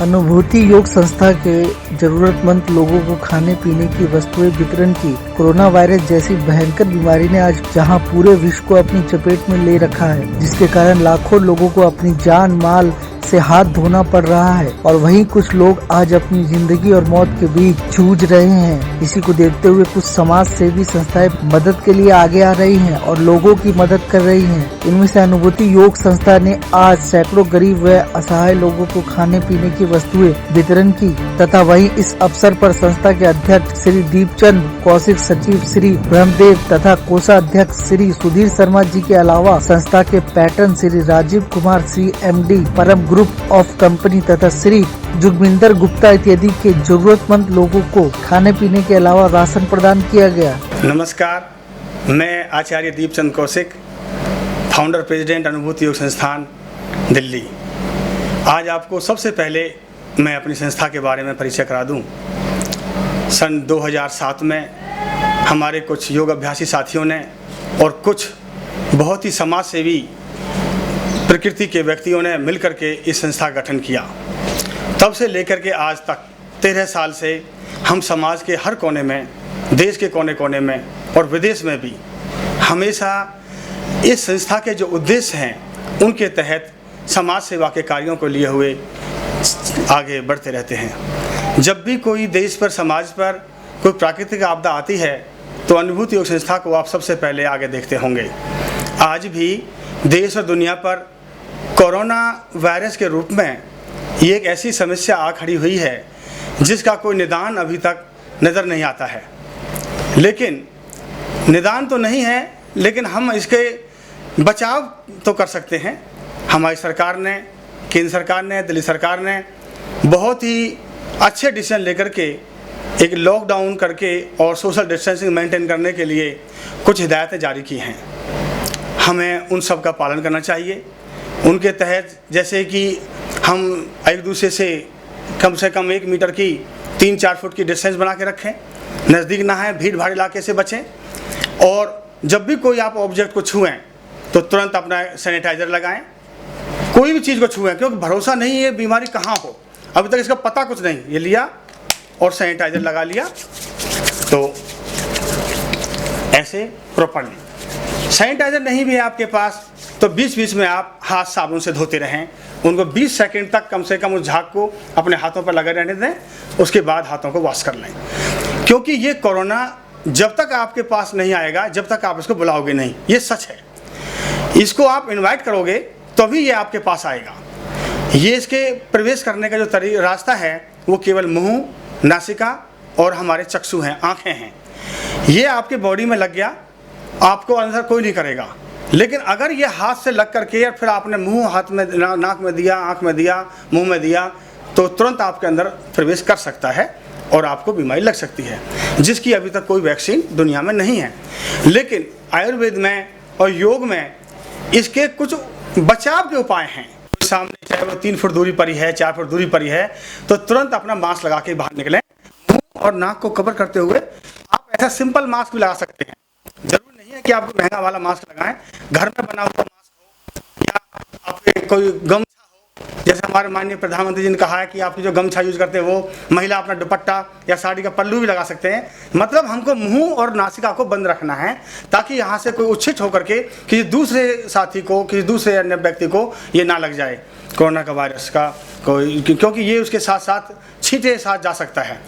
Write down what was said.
अनुभूति योग संस्था के जरूरतमंद लोगों को खाने पीने की वस्तुएं वितरण की। कोरोना वायरस जैसी भयंकर बीमारी ने आज जहां पूरे विश्व को अपनी चपेट में ले रखा है, जिसके कारण लाखों लोगों को अपनी जान माल से हाथ धोना पड़ रहा है और वहीं कुछ लोग आज अपनी जिंदगी और मौत के बीच जूझ रहे हैं। इसी को देखते हुए कुछ समाज सेवी संस्थाएं मदद के लिए आगे आ रही हैं और लोगों की मदद कर रही हैं। इनमें से अनुभूति योग संस्था ने आज सैकड़ों गरीब व असहाय लोगों को खाने पीने की वस्तुएं वितरण की तथा वहीं इस अवसर पर संस्था के अध्यक्ष श्री दीपचंद कौशिक, सचिव श्री ब्रह्मदेव तथा कोषाध्यक्ष श्री सुधीर शर्मा जी के अलावा संस्था के पैटर्न श्री राजीव कुमार, श्री MD परम ग्रुप ऑफ कंपनी तथा श्री जुगमिंदर गुप्ता इत्यादि के जरूरतमंद लोगों को खाने पीने के अलावा राशन प्रदान किया गया। नमस्कार, मैं आचार्य दीपचंद कौशिक, फाउंडर प्रेसिडेंट अनुभूति योग संस्थान दिल्ली। आज आपको सबसे पहले मैं अपनी संस्था के बारे में परिचय करा दूं। सन 2007 में हमारे कुछ योग अभ्यासी साथियों ने और कुछ बहुत ही समाज सेवी प्रकृति के व्यक्तियों ने मिलकर के इस संस्था का गठन किया। तब से लेकर के आज तक 13 साल से हम समाज के हर कोने में, देश के कोने कोने में और विदेश में भी हमेशा इस संस्था के जो उद्देश्य हैं उनके तहत समाज सेवा के कार्यों को लिए हुए आगे बढ़ते रहते हैं। जब भी कोई देश पर, समाज पर कोई प्राकृतिक आपदा आती है तो अनुभूति योग संस्था को आप सबसे पहले आगे देखते होंगे। आज भी देश और दुनिया पर कोरोना वायरस के रूप में ये एक ऐसी समस्या आ खड़ी हुई है जिसका कोई निदान अभी तक नज़र नहीं आता है। लेकिन निदान तो नहीं है, लेकिन हम इसके बचाव तो कर सकते हैं। हमारी सरकार ने, केंद्र सरकार ने, दिल्ली सरकार ने बहुत ही अच्छे डिसीजन लेकर के एक लॉकडाउन करके और सोशल डिस्टेंसिंग मेंटेन करने के लिए कुछ हिदायतें जारी की हैं। हमें उन सब का पालन करना चाहिए। उनके तहत जैसे कि हम एक दूसरे से कम 1 मीटर की 3-4 फुट की डिस्टेंस बना के रखें, नज़दीक ना है, भीड़ भाड़ इलाके से बचें और जब भी कोई आप ऑब्जेक्ट को छुएं तो तुरंत अपना सैनिटाइज़र लगाएं। कोई भी चीज़ को छुएं, क्योंकि भरोसा नहीं है बीमारी कहाँ हो, अभी तक इसका पता कुछ नहीं। ये लिया और सैनिटाइज़र लगा लिया, तो ऐसे प्रॉपर्ली। सैनिटाइज़र नहीं भी है आपके पास तो बीच में आप हाथ साबुन से धोते रहें। उनको 20 सेकंड तक कम से कम उस झाग को अपने हाथों पर लगे रहने दें, उसके बाद हाथों को वॉश कर लें। क्योंकि ये कोरोना जब तक आपके पास नहीं आएगा, जब तक आप इसको बुलाओगे नहीं, ये सच है। इसको आप इनवाइट करोगे तभी ये आपके पास आएगा। ये इसके प्रवेश करने का जो रास्ता है वो केवल मुँह, नासिका और हमारे चक्षु हैं, आँखें हैं। ये आपके बॉडी में लग गया, आपको अंदर कोई नहीं करेगा। लेकिन अगर ये हाथ से लग करके या फिर आपने मुंह, हाथ में, नाक में दिया, आँख में दिया, मुंह में दिया, तो तुरंत आपके अंदर प्रवेश कर सकता है और आपको बीमारी लग सकती है, जिसकी अभी तक कोई वैक्सीन दुनिया में नहीं है। लेकिन आयुर्वेद में और योग में इसके कुछ बचाव के उपाय हैं। सामने चाहे वो 3 फुट दूरी पर ही है, 4 फुट दूरी पर ही है, तो तुरंत अपना मास्क लगा के बाहर निकलें। मुँह और नाक को कवर करते हुए आप ऐसा सिंपल मास्क भी लगा सकते हैं। जरूरी नहीं है कि आपको महंगा वाला मास्क लगाएं, घर में बना हुआ मास्क हो या आपके कोई गमछा हो। जैसे हमारे माननीय प्रधानमंत्री जी ने कहा है कि आपकी जो गमछा यूज करते हैं वो महिला अपना दुपट्टा या साड़ी का पल्लू भी लगा सकते हैं। मतलब हमको मुंह और नासिका को बंद रखना है ताकि यहाँ से कोई उच्छिष्ट होकर के किसी दूसरे साथी को, किसी दूसरे अन्य व्यक्ति को ये ना लग जाए कोरोना का वायरस का कोई, क्योंकि ये उसके साथ साथ छींटे साथ जा सकता है।